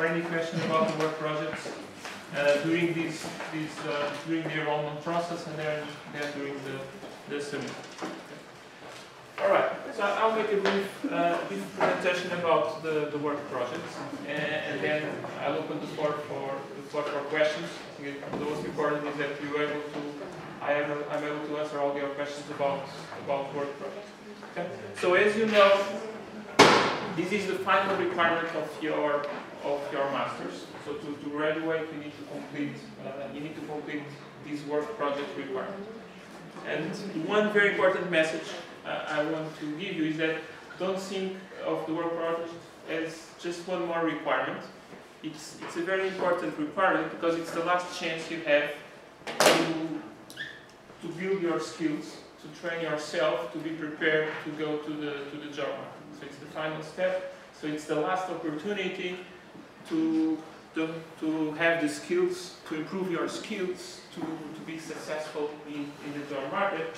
any questions about the work projects during during the enrollment process and then during the semester. All right, so I'll make a brief presentation about the work projects, and then I'll open the floor for questions. The most important is that I'm able to answer all your questions about work projects. Okay? So as you know, this is the final requirement of your masters. So to graduate, you need to complete this work project requirement. And one very important message I want to give you is that don't think of the work project as just one more requirement. It's a very important requirement because it's the last chance you have to build your skills, to train yourself, to be prepared to go to the job market. So it's the final step. So it's the last opportunity to have the skills, to improve your skills, to be successful in the job market.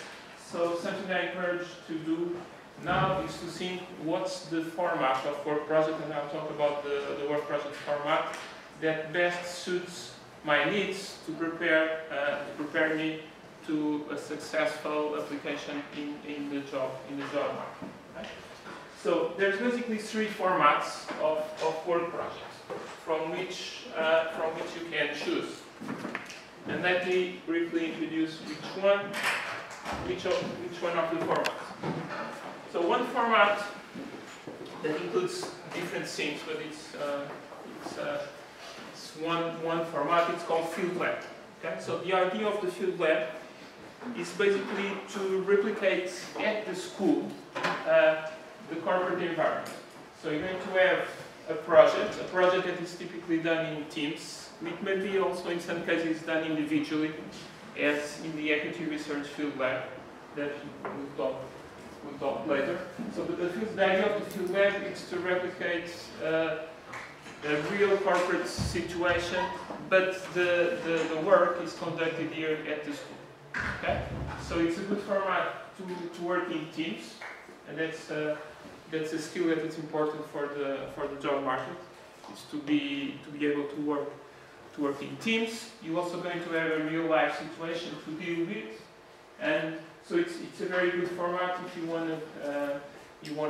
So something I encourage to do now is to think what's the format of work project, and I'll talk about the work project format that best suits my needs to prepare me to a successful application in the job market. Okay? So there's basically three formats of work projects from which you can choose. And let me briefly introduce which one of the formats. So one format that includes different things, but it's one format. It's called field lab. Okay? So the idea of the field lab is basically to replicate at the school the corporate environment. So you're going to have a project that is typically done in teams. It may be also in some cases done individually, as in the equity research field lab that we'll talk later. So the idea of the field lab is to replicate a real corporate situation, but the work is conducted here at the school. Okay? So it's a good format to work in teams, and that's a skill that is important for the job market. Is to be able to work in teams. You're also going to have a real life situation to deal with, and so it's a very good format if you want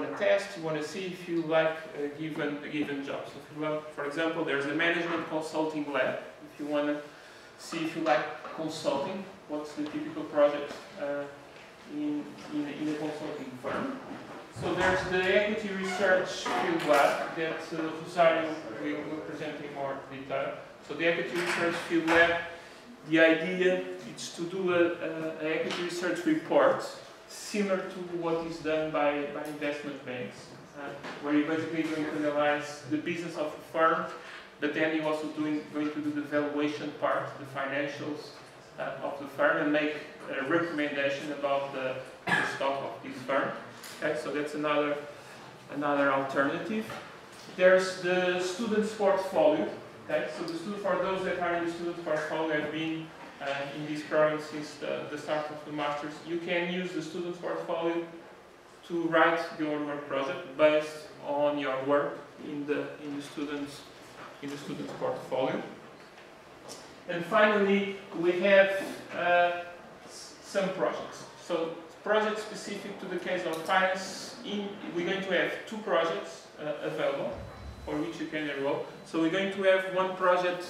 to test, you want to see if you like a given job. So if you want, for example, there's a management consulting lab. If you want to see if you like consulting, what's the typical project in a consulting firm. So there's the equity research field lab that Rosario will present in more detail. So the equity research field lab, the idea is to do an equity research report similar to what is done by investment banks, where you're basically going to analyze the business of the firm, but then you're also going to do the valuation part, the financials of the firm, and make a recommendation about the stock of this firm. Okay, so that's another alternative. There's the student's portfolio. Okay, so for those that are in the student portfolio have been in this program since the start of the masters, you can use the student portfolio to write your work project based on your work in the student's portfolio. And finally, we have some projects. So projects specific to the case of finance. We're going to have two projects available for which you can enroll. So we're going to have one project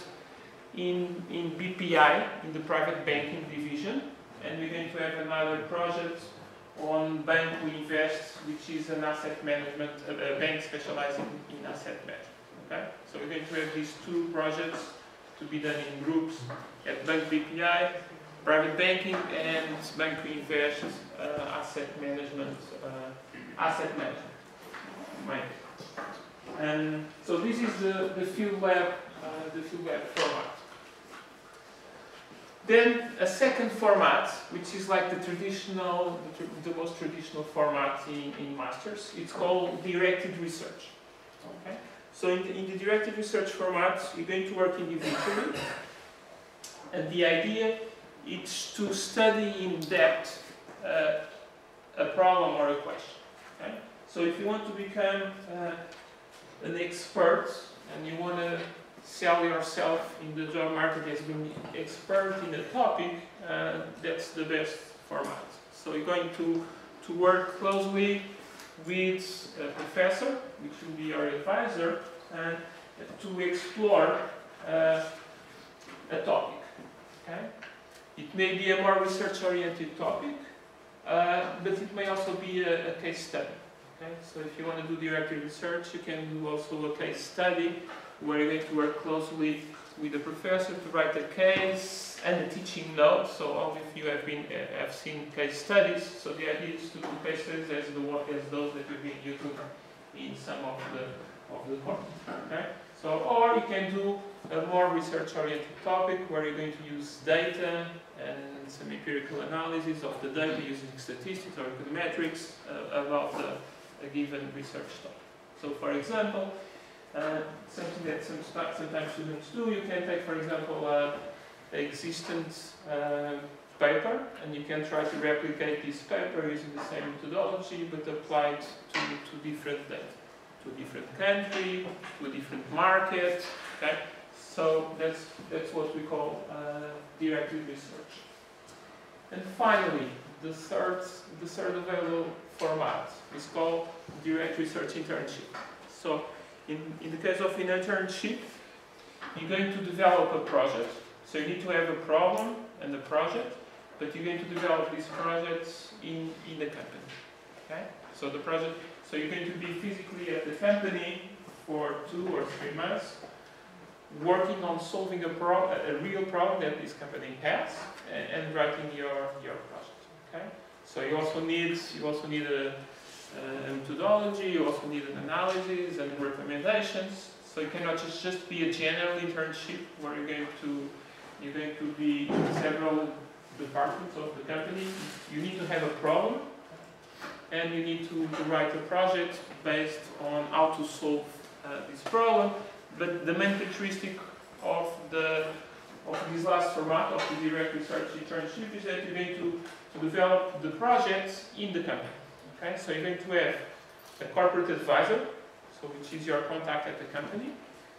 in BPI, in the private banking division, and we're going to have another project on Bank We Invest, which is an asset management, a bank specializing in asset management. Okay? So we're going to have these two projects to be done in groups at Bank BPI, private banking, and Bank We Invest, asset management. And so this is the field lab format. Then a second format, which is like the most traditional format in masters, it's called directed research. Okay? So in the directed research format, you're going to work individually, and the idea is to study in depth a problem or a question. Okay? So if you want to become an expert and you want to sell yourself in the job market as being expert in a topic, that's the best format. So you're going to work closely with a professor, which will be your advisor, and to explore a topic. Okay? It may be a more research-oriented topic, but it may also be a case study. Okay? So if you want to do directed research, you can do also a case study where you're going to work closely with the professor to write a case and a teaching note. So all of you have seen case studies. So the idea is to do case studies as those that we've been using in some of the courses. Okay? So, or you can do a more research-oriented topic where you're going to use data and some empirical analysis of the data using statistics or econometrics about a given research topic. So, for example, something that sometimes students do, you can take, for example, an existent paper, and you can try to replicate this paper using the same methodology, but applied to different data, to a different country, to a different market. Okay, so that's what we call directed research. And finally, the third available format is called direct research internship. So in the case of an internship, you're going to develop a project. So you need to have a problem and a project, but you're going to develop these projects in the company. Okay? So the project, so you're going to be physically at the company for 2 or 3 months, working on solving a real problem that this company has, and writing your project. Okay? So you also need a methodology, you also need an analysis and recommendations. So it cannot just be a general internship where you're going to be in several departments of the company. You need to have a problem, and you need to write a project based on how to solve this problem. But the main characteristic of this last format of the direct research internship is that you're going to develop the projects in the company. Okay, so you're going to have a corporate advisor, so which is your contact at the company,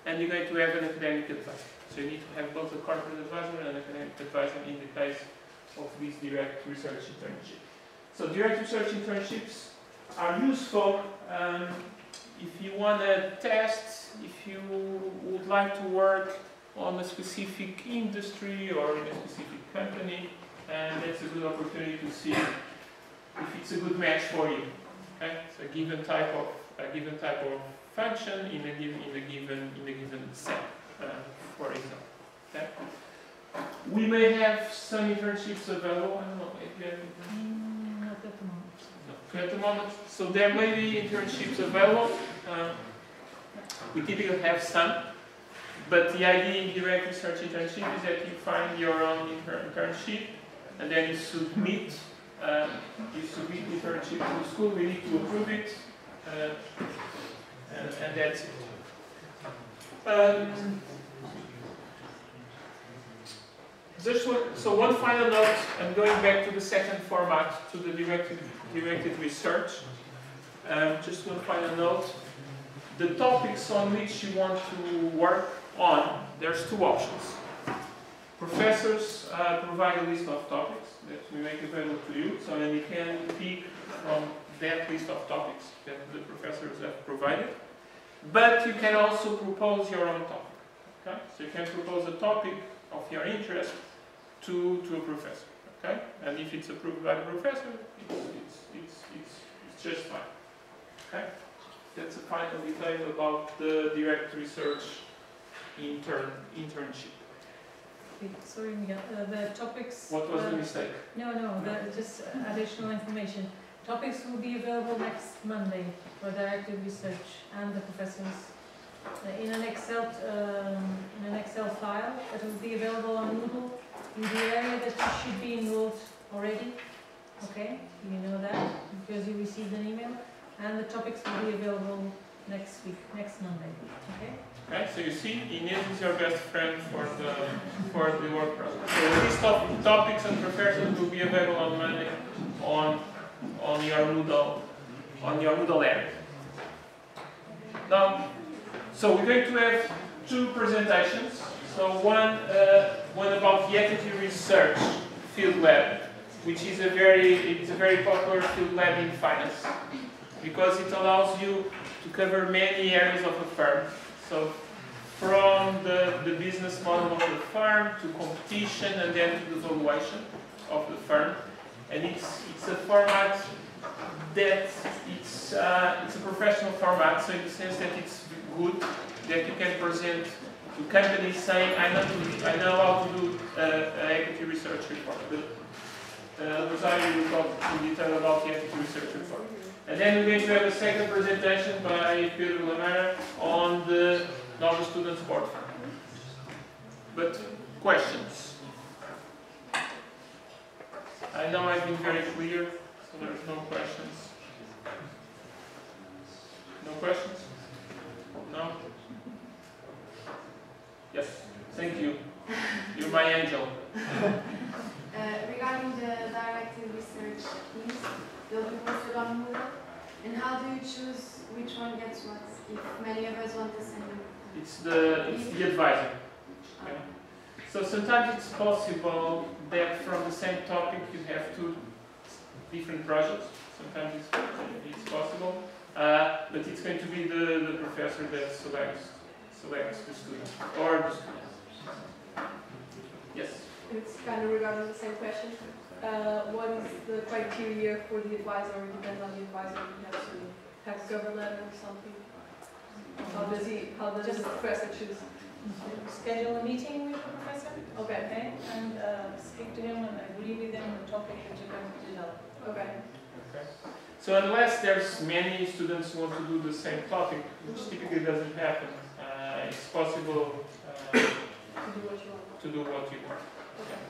and you're going to have an academic advisor. So you need to have both a corporate advisor and an academic advisor in the case of this direct research internship. So direct research internships are useful if you want to test, if you would like to work on a specific industry or in a specific company, and that's a good opportunity to see if it's a good match for you. Okay, so a given type of function in a given set, for example. Okay, we may have some internships available. I don't know if you have. Not at the moment. No, at the moment, so there may be internships available. We typically have some, but the idea in direct research internship is that you find your own internship, and then you submit. Internship to the school. We need to approve it, and that's it. So one final note, and going back to the second format, to the directed research. Just one final note. The topics on which you want to work on, there's 2 options. Professors provide a list of topics that we make available to you, so then you can pick from that list of topics that the professors have provided. But you can also propose your own topic. Okay? So you can propose a topic of your interest to a professor. Okay? And if it's approved by the professor, it's just fine. Okay? That's a final detail about the direct research internship. Sorry, Miguel. The topics. What was the mistake? No, just additional information. Topics will be available next Monday for directed research and the professors in an Excel file that will be available on Moodle in the area that you should be enrolled already. Okay, you know that because you received an email, and the topics will be available next week, next Monday. Okay. Okay, so you see, Inês is your best friend for the work project. So the list of topics and professors will be available on Monday on your Moodle area. Now, so we're going to have two presentations. So one about the equity research field lab, which is a very popular field lab in finance, because it allows you to cover many areas of a firm. So from the business model of the firm to competition and then to the valuation of the firm. And it's a format that it's a professional format, so in the sense that it's good, that you can present to companies saying, I know how to do an equity research report. Rosario will talk in detail about the equity research report. And then we're going to have a second presentation by Pedro Lameira on the Nova Students Board Fund. But questions? I know I've been very clear, so there's no questions. No questions? No? Yes, thank you. You're my angel. Regarding the directed research teams, they'll be posted on Moodle. And how do you choose which one gets what? If many of us want the same? It's the advisor. Okay. So sometimes it's possible that from the same topic you have two different projects. Sometimes it's possible, but it's going to be the professor that selects the student or the student. Yes. It's kind of regarding the same question. What is the criteria for the advisor? Or depends on the advisor. You have to have a cover letter or something. How does the professor choose? Schedule a meeting with the professor, Okay. and speak to him and agree with him on the topic that you're going to develop. Okay. Okay. So unless there's many students who want to do the same topic, which typically doesn't happen, it's possible To do what you want. to do what you want. Okay.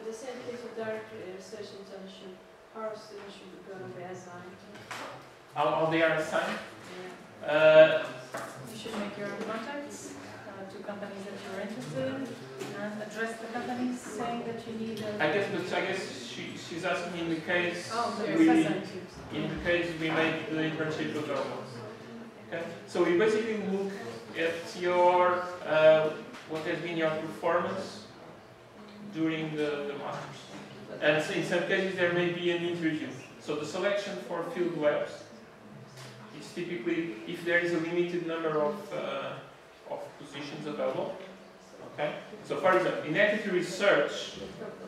The same case of direct research internship. Our students should be going to be assigned. How they are assigned? You should make your own contacts to companies that you're interested in, and address the companies saying that you need a... I guess she's asking in the case we make the internship available. Okay. So we basically look at your what has been your performance during the masters, and so in some cases there may be an interview. So the selection for field labs is typically if there is a limited number of positions available. Okay. So for example, in equity research,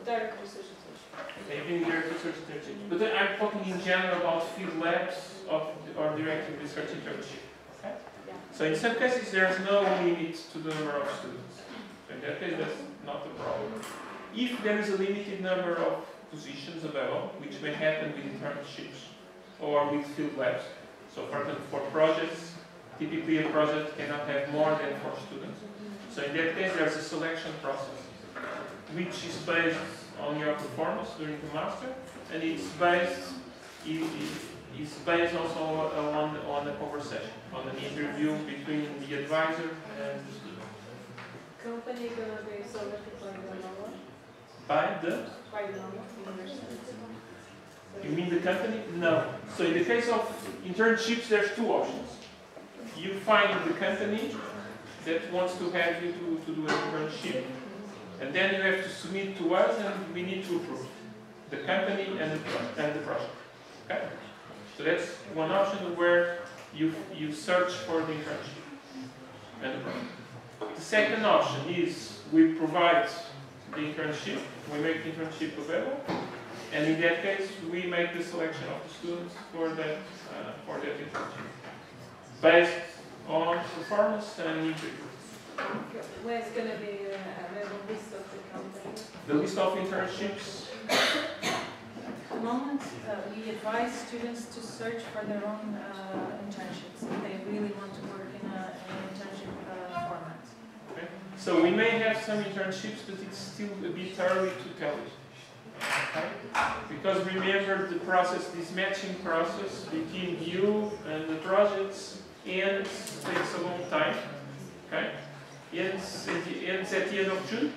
Direct research internship. but then I'm talking in general about field labs or directed research internship. Okay? So in some cases there's no limit to the number of students. So in that case that's not a problem. If there is a limited number of positions available, which may happen with internships or with field labs. So for example, for projects, typically a project cannot have more than 4 students. So in that case there's a selection process, which is based on your performance during the master, and it's based also on the conversation, on an interview between the advisor and the student. Company going to be selected by the NOVA? By the? By the NOVA University. You mean the company? No. So in the case of internships, there's 2 options. You find the company that wants to have you to do an internship, and then you have to submit to us, and we need to approve the company and the project. Okay? So that's one option where you search for the internship and the project. The second option is we provide the internship, we make the internship available, and in that case we make the selection of the students for that internship based on performance and interview. Where's going to be a list of the company? The list of internships. At the moment, we advise students to search for their own internships if they really want to work in an internship format. Okay. So we may have some internships, but it's still a bit early to tell it. Okay? Because remember the process, this matching process between you and the projects takes a long time. Okay? Ends at the end of June.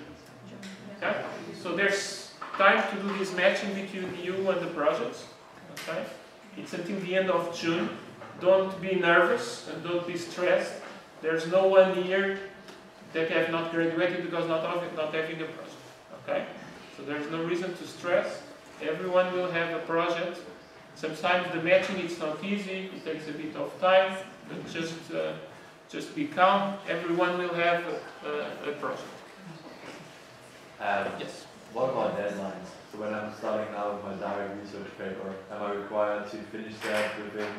Okay? So there's time to do this matching between you and the projects. Okay? It's until the end of June. Don't be nervous and don't be stressed. There's no one here that have not graduated because not having a project. Okay? So there's no reason to stress. Everyone will have a project. Sometimes the matching is not easy. It takes a bit of time. But just be calm. Everyone will have a project. Yes. What about deadlines? So when I'm starting now with my direct research paper, am I required to finish that within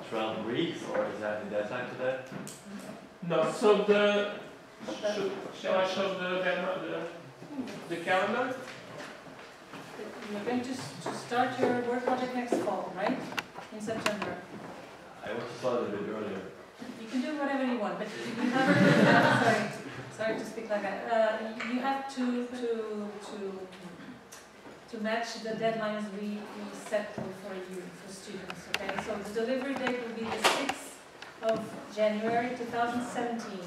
12 weeks, or is there any deadline to that? No. So shall I show the calendar? You're going to start your work project next fall, right? In September. I want to start a bit earlier. You can do whatever you want, but you have sorry to speak like that. You have to match the deadlines we set for you, for students. Okay, so the delivery date will be the 6th of January 2017.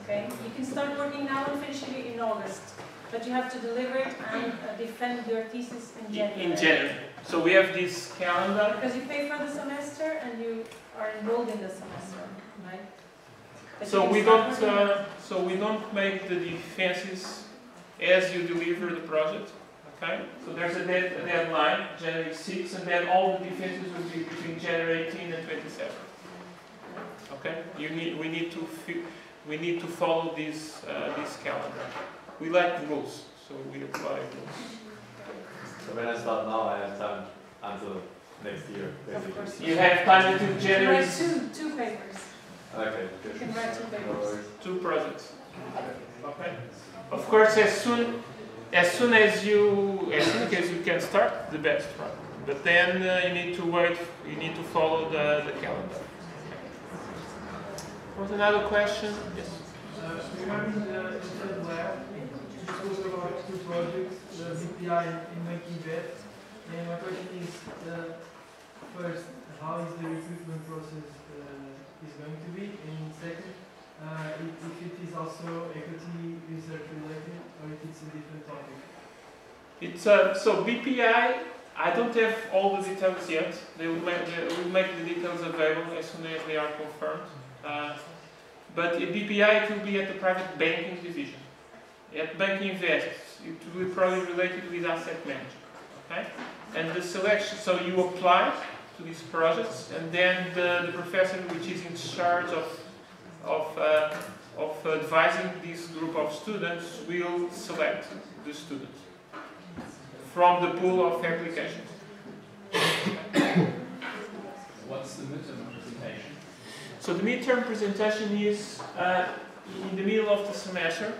Okay, you can start working now and finish it in August, but you have to deliver it and defend your thesis in January. In January. So we have this calendar. Because you pay for the semester and you are enrolled in the semester, right? But So you we can start don't. working So we don't make the defenses as you deliver the project. Okay. So there's a deadline, January 6th, and then all the defenses will be between January 18 and 27. Okay. We need to follow this calendar. We like rules, so we apply rules. So when I start now, I have time until next year, Of course. basically. You have time until You January. write two papers. Okay, good. You can write two No papers. worries. 2 projects. Okay. Of course, as soon as you can start, the best, right? But then you need to wait. You need to follow the calendar. Was another question? Yes. Regarding the third lab, you spoke about 2 projects, the BPI and Making Bet. And my question is, first, how is the recruitment process is going to be? And second, if it is also equity research related or if it's a different topic. It's so BPI. I don't have all the details yet. They will make the details available as soon as they are confirmed. But at BPI it will be at the private banking division. At Bank Invest, it will be probably related with asset management. Okay? And the selection, so you apply to these projects, and then the professor which is in charge of advising this group of students will select the students from the pool of applications. What's the midterm presentation? So the midterm presentation is in the middle of the semester.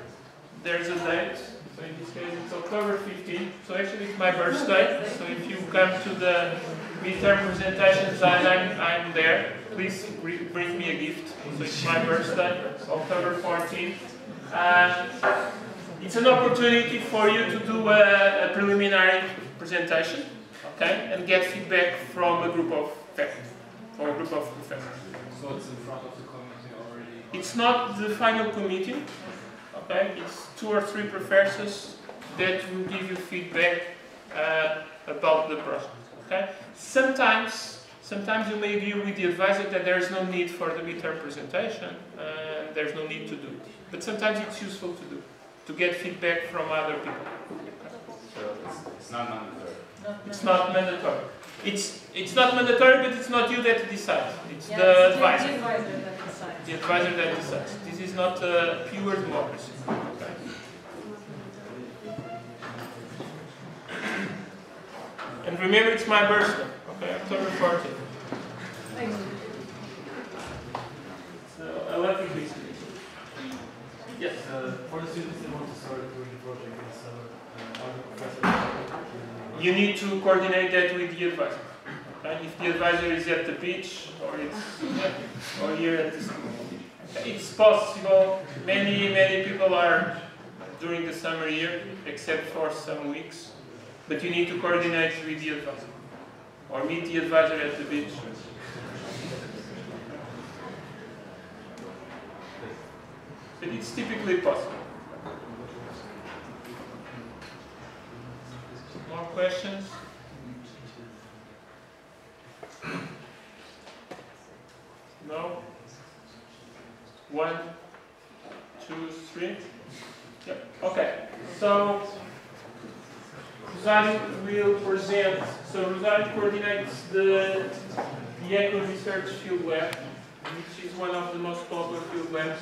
There's a date. So in this case it's October 15th. So actually it's my birthday. So if you come to the midterm presentations and I'm there, please bring me a gift. So it's my birthday, October 14th. It's an opportunity for you to do a preliminary presentation, okay, and get feedback from a group of faculty or a group of professors. So it's in front of the committee already? It's not the final committee, okay? It's 2 or 3 professors that will give you feedback about the project, okay? Sometimes you may agree with the advisor that there is no need for the midterm presentation, there's no need to do it. But sometimes it's useful to do, to get feedback from other people. So it's not mandatory? It's not mandatory. It's not mandatory, but it's not you that decides. It's Yeah, the it's advisor. the advisor that decides. The advisor that decides. This is not a pure democracy. Okay. And remember, it's my birthday. Okay, October 14th. Thank you. So I love you, please. Yes. For the students that want to start doing the project in the summer, are the professors? You need to coordinate that with the advisor. Okay? If the advisor is at the beach or here at the school. Okay. It's possible. Many people are during the summer year, except for some weeks. But you need to coordinate with the advisor or meet the advisor at the beach. But it's typically possible. More questions? No? 1, 2, 3. Yep. Okay. So Rosário will present. So Rosário coordinates the Eco Research Field Lab, which is one of the most popular field labs